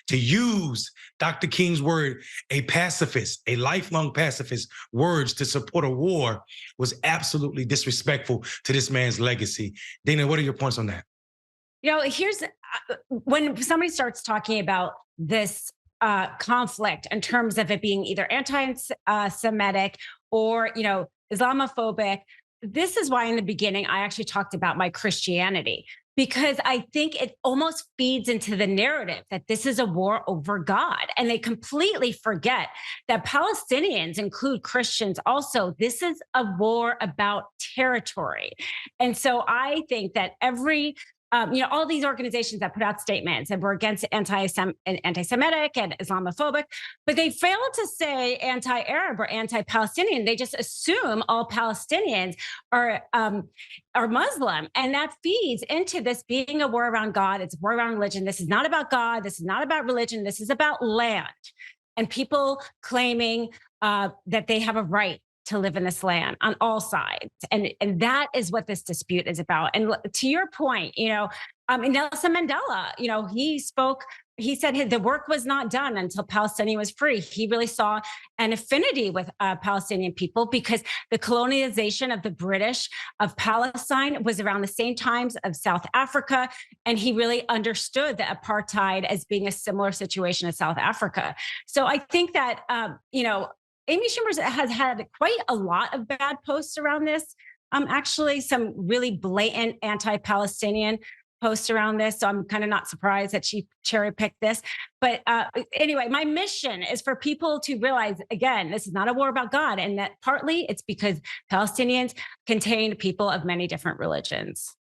To use Dr. King's word, a pacifist, a lifelong pacifist, words to support a war was absolutely disrespectful to this man's legacy. Dina, what are your points on that? Here's when somebody starts talking about this conflict in terms of it being either anti-Semitic or Islamophobic. This is why in the beginning I actually talked about my Christianity, because I think it almost feeds into the narrative that this is a war over God. And they completely forget that Palestinians include Christians also. This is a war about territory. And so I think that all these organizations that put out statements and were against anti-Semitic and Islamophobic, but they fail to say anti-Arab or anti-Palestinian. They just assume all Palestinians are Muslim, and that feeds into this being a war around God. It's a war around religion. This is not about God. This is not about religion. This is about land and people claiming that they have a right to live in this land on all sides. And that is what this dispute is about. And to your point, Nelson Mandela, he said the work was not done until Palestinian was free. He really saw an affinity with Palestinian people because the colonization of the British of Palestine was around the same times of South Africa. And he really understood the apartheid as being a similar situation as South Africa. So I think that, Amy Schumer has had quite a lot of bad posts around this. Actually, some really blatant anti-Palestinian posts around this. So I'm kind of not surprised that she cherry picked this. But anyway, my mission is for people to realize, again, this is not a war about God. And that partly it's because Palestinians contain people of many different religions.